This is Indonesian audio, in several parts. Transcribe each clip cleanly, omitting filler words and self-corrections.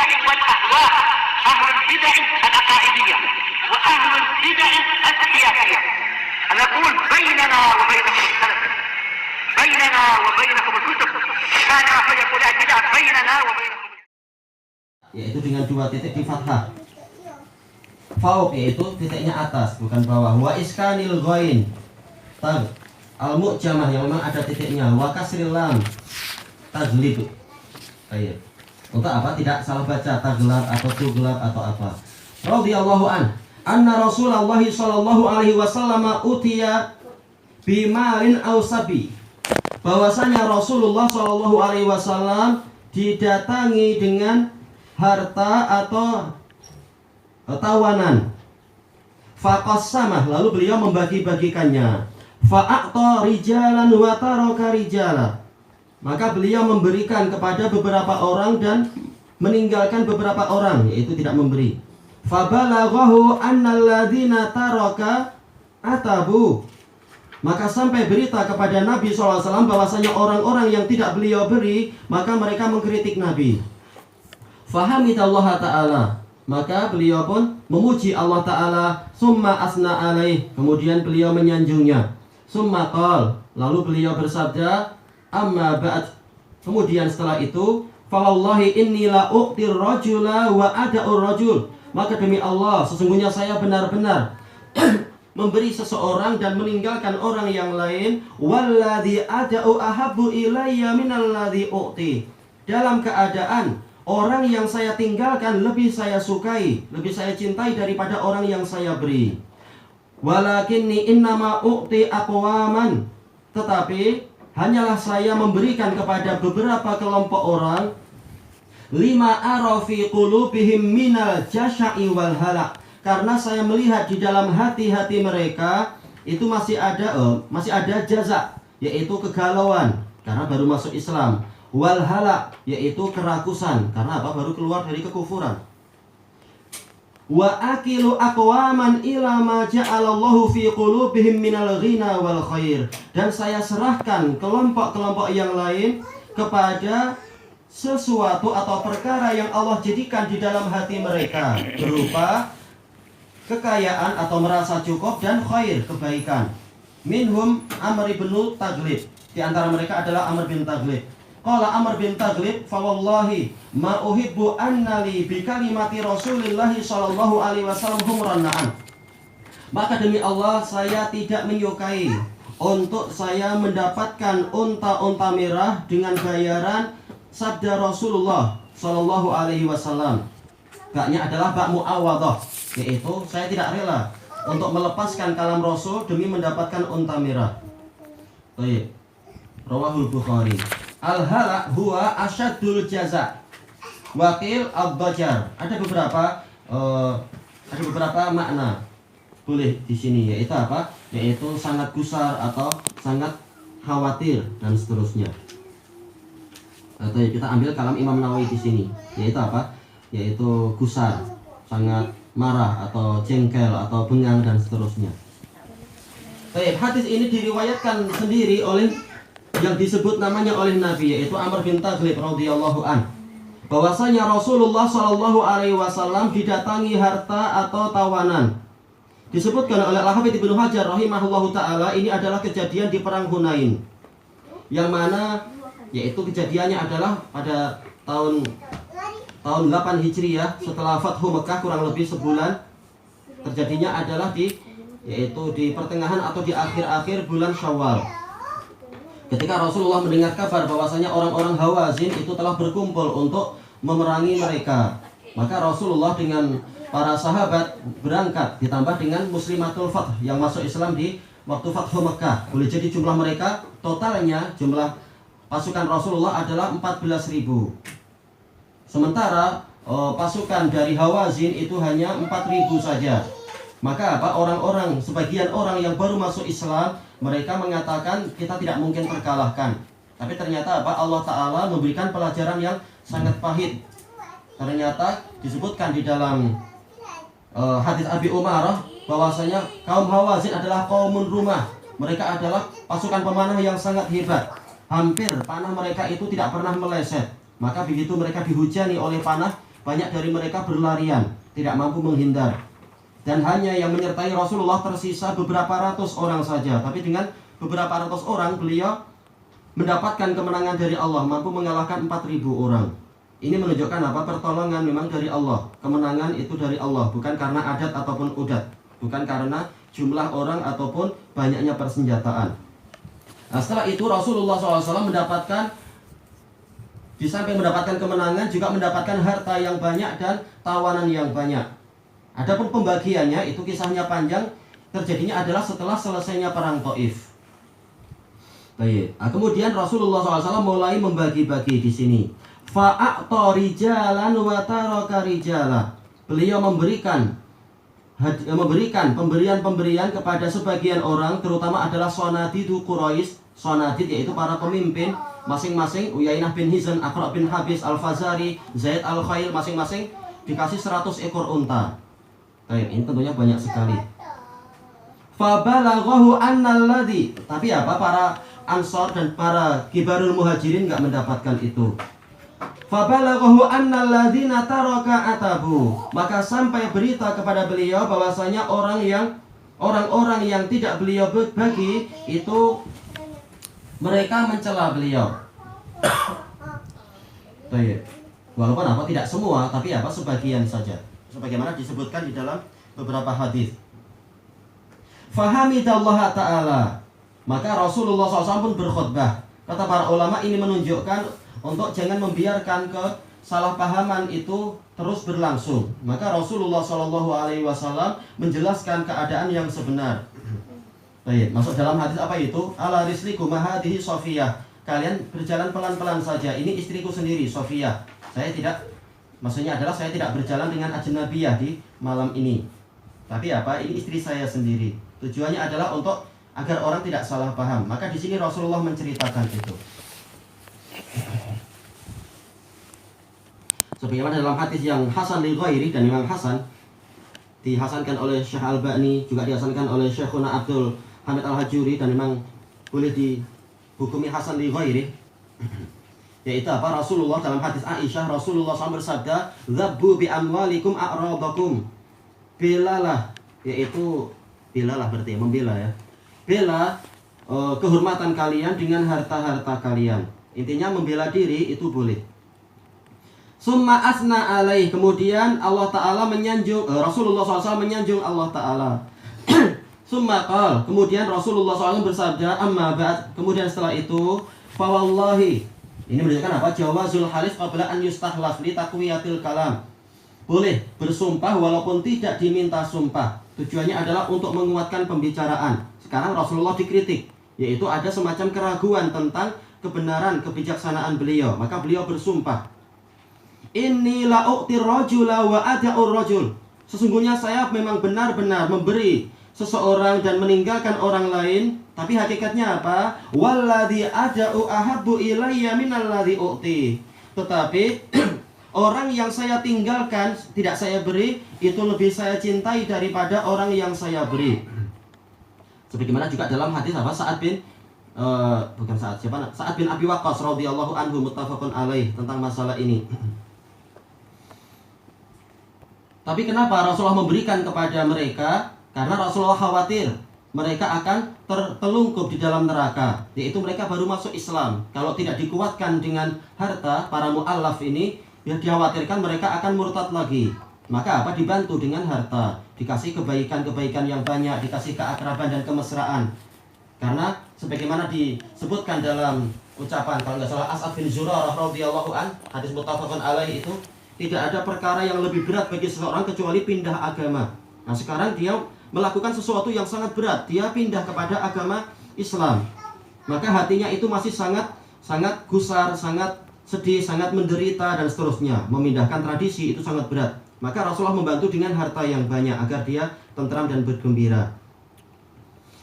البدع والأهواء، أهل البدع العقائدية وأهل البدع السياسية. نقول بيننا وبينكم السلف، بيننا وبينكم الكتب، كان فيقول البدع بيننا وبينكم، yaitu dengan dua titik di fathah. Fauq yaitu titiknya atas bukan bawah. Wa iskanil ghain tag al-mu'jamah yang memang ada titiknya. Wa kasril lam taglib. Baik. Untuk apa? Tidak salah baca taglab atau tuglab atau apa. Radhiyallahu anna Rasulullah sallallahu alaihi wasallam utiya bimalin aw sabi. Bahwasanya Rasulullah sallallahu alaihi wasallam didatangi dengan harta atau tawanan. Faqassamah, lalu beliau membagi-bagikannya. Fa'aqta rijalan wa taraka rijala. Maka beliau memberikan kepada beberapa orang dan meninggalkan beberapa orang, yaitu tidak memberi. Fabalaghahu annal ladzina taraka atabu. Maka sampai berita kepada Nabi SAW bahwasanya orang-orang yang tidak beliau beri, maka mereka mengkritik Nabi. Fahamidallaha ta'ala, maka beliau pun memuji Allah Ta'ala. Summa asna alaih, kemudian beliau menyanjungnya. Summa qal, lalu beliau bersabda, amma ba'd, kemudian setelah itu, fawallahi inni la uqtir rajula wa ada'ur rajul, maka demi Allah sesungguhnya saya benar-benar memberi seseorang dan meninggalkan orang yang lain. Walladzi ada'u ahabbu ilayya minalladzi uqti, dalam keadaan orang yang saya tinggalkan lebih saya sukai, lebih saya cintai daripada orang yang saya beri. Walakinni innama uqti aqwaman, tetapi hanyalah saya memberikan kepada beberapa kelompok orang. Lima ara fi qulubihim minal jasha'i wal halak, karena saya melihat di dalam hati-hati mereka itu masih ada jaza, yaitu kegalauan karena baru masuk Islam. Wal halak, yaitu kerakusan karena apa? Baru keluar dari kekufuran. Wa akilu aqwaman ila ma ja'alallahu fi qulubihim minal ghina wal khair, dan saya serahkan kelompok-kelompok yang lain kepada sesuatu atau perkara yang Allah jadikan di dalam hati mereka berupa kekayaan atau merasa cukup dan khair, kebaikan. Minhum Amr bin Taglib, di antara mereka adalah Amr bin Taglib. Qala Amr bin Taglib, fa wallahi ma uhibbu annali bi kalimati Rasulillah sallallahu alaihi wasallam humran na'am. Maka demi Allah saya tidak menyukai untuk saya mendapatkan unta-unta merah dengan bayaran sabda Rasulullah sallallahu alaihi wasallam. Baknya adalah bak muawadhah, yaitu saya tidak rela untuk melepaskan kalam Rasul demi mendapatkan unta merah. Baik. Rawahul Bukhari. Al-halak huwa asyadul jaza. Wakil ad-dajar. Ada beberapa makna boleh di sini, yaitu apa? Yaitu sangat gusar atau sangat khawatir dan seterusnya. Atau kita ambil kalam Imam Nawawi di sini, yaitu apa? Yaitu gusar, sangat marah atau jengkel atau bengang dan seterusnya. Baik, hadis ini diriwayatkan sendiri oleh yang disebut namanya oleh Nabi, yaitu Amr bin Taglib radhiyallahu an, bahwasanya Rasulullah sallallahu alaihi wasallam didatangi harta atau tawanan. Disebutkan oleh Al-Hafidz Ibnu Hajar rahimahullahu taala, ini adalah kejadian di perang Hunain, yang mana yaitu kejadiannya adalah pada tahun 8 Hijriah setelah Fathu Mekah, kurang lebih sebulan. Terjadinya adalah yaitu di pertengahan atau di akhir-akhir bulan Syawal. Ketika Rasulullah mendengar kabar bahwasanya orang-orang Hawazin itu telah berkumpul untuk memerangi mereka, maka Rasulullah dengan para sahabat berangkat, ditambah dengan Muslimatul Fath yang masuk Islam di waktu Fathu Mekah. Boleh jadi jumlah mereka totalnya, jumlah pasukan Rasulullah adalah 14.000. Sementara pasukan dari Hawazin itu hanya 4.000 saja. Maka apa? Sebagian orang yang baru masuk Islam, mereka mengatakan kita tidak mungkin terkalahkan. Tapi ternyata apa? Allah Ta'ala memberikan pelajaran yang sangat pahit. Ternyata disebutkan di dalam hadis Abi Umarah bahwasanya kaum Hawazin adalah qaumun rumah. Mereka adalah pasukan pemanah yang sangat hebat. Hampir panah mereka itu tidak pernah meleset. Maka begitu mereka dihujani oleh panah, banyak dari mereka berlarian, tidak mampu menghindar. Dan hanya yang menyertai Rasulullah tersisa beberapa ratus orang saja. Tapi dengan beberapa ratus orang beliau mendapatkan kemenangan dari Allah, mampu mengalahkan 4.000 orang. Ini menunjukkan apa? Pertolongan memang dari Allah. Kemenangan itu dari Allah, bukan karena adat ataupun udat, bukan karena jumlah orang ataupun banyaknya persenjataan. Nah, setelah itu Rasulullah SAW mendapatkan, di samping mendapatkan kemenangan, juga mendapatkan harta yang banyak dan tawanan yang banyak. Adapun pembagiannya, itu kisahnya panjang, terjadinya adalah setelah selesainya perang Taif. Baik. Nah, kemudian Rasulullah SAW mulai membagi-bagi di sini. Fa'a'ta rijalan wa taraka rijala. Beliau memberikan pemberian-pemberian kepada sebagian orang, terutama adalah Sonadidu Quraisy. Sonadid yaitu para pemimpin masing-masing, Uyainah bin Hizan, Aqra bin Habis, Al-Fazari, Zaid Al-Khail, masing-masing dikasih 100 ekor unta. Baik, ini tentunya banyak sekali. Fabalaghahu annalladzi, tapi apa, para Ansor dan para Kibarul Muhajirin nggak mendapatkan itu. Fabalaghahu annalladzina taraka atabu, maka sampai berita kepada beliau bahwasanya orang-orang yang tidak beliau bagi itu mereka mencela beliau. Baik. Walaupun apa, tidak semua, tapi apa, sebagian saja. Sebagaimana disebutkan di dalam beberapa hadis. Fahamidallaha ta'ala, maka Rasulullah SAW pun berkhutbah. Kata para ulama, ini menunjukkan untuk jangan membiarkan kesalahpahaman itu terus berlangsung. Maka Rasulullah SAW menjelaskan keadaan yang sebenar. Baik, masuk dalam hadis apa itu? Ala risliku mahadihi Sofiyah. Kalian berjalan pelan-pelan saja. Ini istriku sendiri, Sofiyah. Maksudnya adalah saya tidak berjalan dengan ajnabiyah di malam ini. Tapi apa? Ini istri saya sendiri. Tujuannya adalah untuk agar orang tidak salah paham. Maka di sini Rasulullah menceritakan itu. Sebagaimana dalam hadis yang hasan li ghairi, dan Imam Hasan dihasankan oleh Syekh Al-Bani, juga dihasankan oleh Syekhuna Abdul Hamid Al-Hajuri, dan memang boleh dihukumi hasan li ghairi. Yaitu apa? Rasulullah dalam hadis Aisyah, Rasulullah SAW bersabda, "Dzabbu bi amwalikum a'radakum." Belalah, yaitu belalah berarti membela ya. Bela kehormatan kalian dengan harta-harta kalian. Intinya membela diri itu boleh. Summa asna alaih, kemudian Allah Ta'ala menyanjung, Rasulullah SAW menyanjung Allah Ta'ala. Summa qal, kemudian Rasulullah SAW bersabda, amma ba'd, kemudian setelah itu, fawallahi, ini menunjukkan apa? Jawazul halif qabla an yustahlaf li taqwiyatil kalam. Boleh bersumpah walaupun tidak diminta sumpah. Tujuannya adalah untuk menguatkan pembicaraan. Sekarang Rasulullah dikritik, yaitu ada semacam keraguan tentang kebenaran, kebijaksanaan beliau. Maka beliau bersumpah, inni la'u'tir rajula wa ada'ur rajul. Sesungguhnya saya memang benar-benar memberi seseorang dan meninggalkan orang lain, tapi hakikatnya apa? Walladzi ada'u ahabbu ilayya minalladzi u'ti. Tetapi orang yang saya tinggalkan, tidak saya beri, itu lebih saya cintai daripada orang yang saya beri. Sebagaimana juga dalam hadis apa? Sa'ad bin Abi Waqqas radhiyallahu anhu, muttafaqun alaih, tentang masalah ini. Tapi kenapa Rasulullah memberikan kepada mereka? Karena Rasulullah khawatir mereka akan tertelungkup di dalam neraka, yaitu mereka baru masuk Islam. Kalau tidak dikuatkan dengan harta, para mu'allaf ini, ya dikhawatirkan mereka akan murtad lagi. Maka apa? Dibantu dengan harta, dikasih kebaikan-kebaikan yang banyak, dikasih keakraban dan kemesraan. Karena sebagaimana disebutkan dalam ucapan, kalau nggak salah, As'ad bin Zurarah radhiyallahu an, hadis muttafaqun alaih itu, tidak ada perkara yang lebih berat bagi seseorang kecuali pindah agama. Nah, sekarang dia melakukan sesuatu yang sangat berat, dia pindah kepada agama Islam. Maka hatinya itu masih sangat gusar, sangat sedih, sangat menderita dan seterusnya. Memindahkan tradisi itu sangat berat. Maka Rasulullah membantu dengan harta yang banyak agar dia tentram dan bergembira.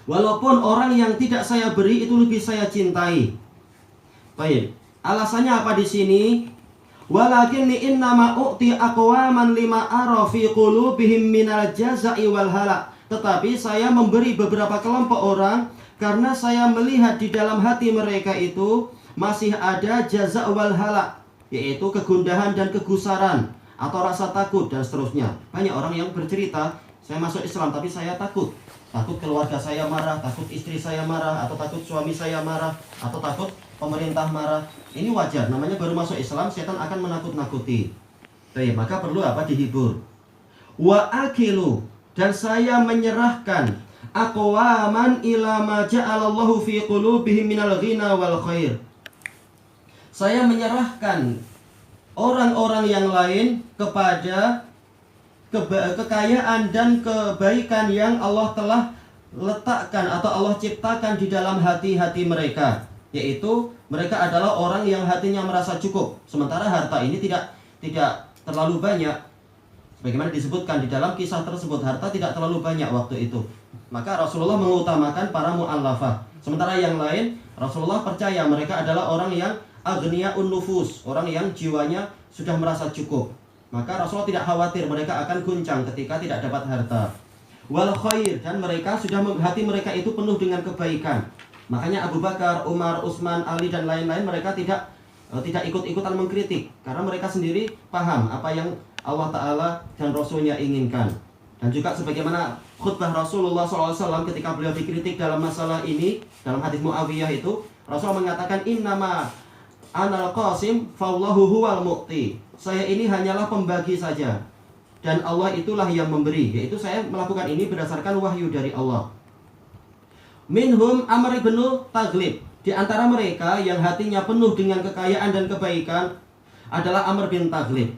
Walaupun orang yang tidak saya beri itu lebih saya cintai. Baik. Alasannya apa di sini? Walakinni innama u'ti aqwaman lima ara fi qulubihim minal jaza'i wal halak. Tetapi saya memberi beberapa kelompok orang karena saya melihat di dalam hati mereka itu masih ada jaza' wal halak, yaitu kegundahan dan kegusaran. atau rasa takut dan seterusnya. Banyak orang yang bercerita, saya masuk Islam tapi saya takut. Takut keluarga saya marah, takut istri saya marah, atau takut suami saya marah, atau takut pemerintah marah. Ini wajar, namanya baru masuk Islam, setan akan menakut-nakuti. Baik, maka perlu apa? Dihibur. Wa akilu, dan saya menyerahkan aqwaman ila ma ja'alallahu fi qulubihim minal ghina wal khair. Saya menyerahkan orang-orang yang lain kepada kekayaan dan kebaikan yang Allah telah letakkan atau Allah ciptakan di dalam hati-hati mereka, yaitu mereka adalah orang yang hatinya merasa cukup, sementara harta ini tidak terlalu banyak. Sebagaimana disebutkan di dalam kisah tersebut, harta tidak terlalu banyak waktu itu. Maka Rasulullah mengutamakan para mu'allafah. Sementara yang lain, Rasulullah percaya mereka adalah orang yang aghniya'un nufus, orang yang jiwanya sudah merasa cukup. Maka Rasulullah tidak khawatir mereka akan guncang ketika tidak dapat harta. Wal khair, dan mereka sudah hati mereka itu penuh dengan kebaikan. Makanya Abu Bakar, Umar, Utsman, Ali dan lain-lain mereka tidak ikut-ikutan mengkritik, karena mereka sendiri paham apa yang Allah Ta'ala dan Rasulnya inginkan. Dan juga sebagaimana khutbah Rasulullah SAW ketika beliau dikritik dalam masalah ini, dalam hadis Muawiyah itu, Rasulullah mengatakan, innama anal qasim fallahu huwal mu'ti. Saya ini hanyalah pembagi saja, dan Allah itulah yang memberi. Yaitu saya melakukan ini berdasarkan wahyu dari Allah. Minhum Amr ibn Taglib, di antara mereka yang hatinya penuh dengan kekayaan dan kebaikan adalah Amr bin Taglib.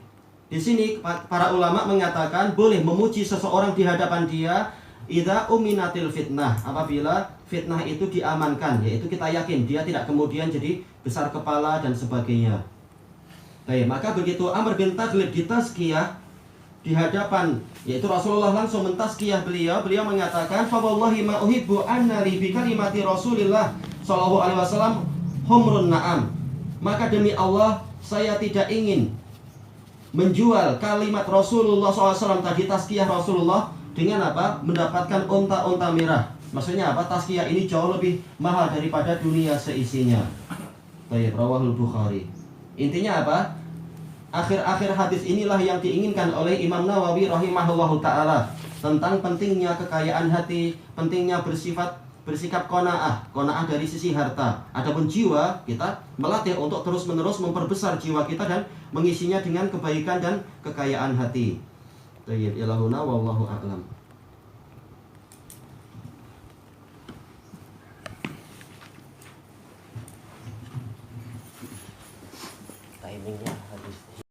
Di sini para ulama mengatakan boleh memuji seseorang di hadapan dia idza uminatil fitnah, apabila fitnah itu diamankan, yaitu kita yakin dia tidak kemudian jadi besar kepala dan sebagainya. Baik, maka begitu Amr bin Taglib ditazkiyah di hadapan, yaitu Rasulullah langsung mentazkiyah beliau mengatakan, fa wallahi ma uhibbu anna li bi kalimati Rasulillah sallallahu alaihi wasallam humrun na'am. Maka demi Allah, saya tidak ingin menjual kalimat Rasulullah SAW tadi, tazkiyah Rasulullah, dengan apa? Mendapatkan unta-unta merah. Maksudnya apa? Tazkiyah ini jauh lebih mahal daripada dunia seisinya. Baik, rawahul Bukhari. Intinya apa? Akhir-akhir hadis inilah yang diinginkan oleh Imam Nawawi rahimahullahu ta'ala, tentang pentingnya kekayaan hati, pentingnya bersikap qanaah dari sisi harta. Adapun jiwa, kita melatih untuk terus-menerus memperbesar jiwa kita dan mengisinya dengan kebaikan dan kekayaan hati. Tayyib, ilahuna wallahu a'lam.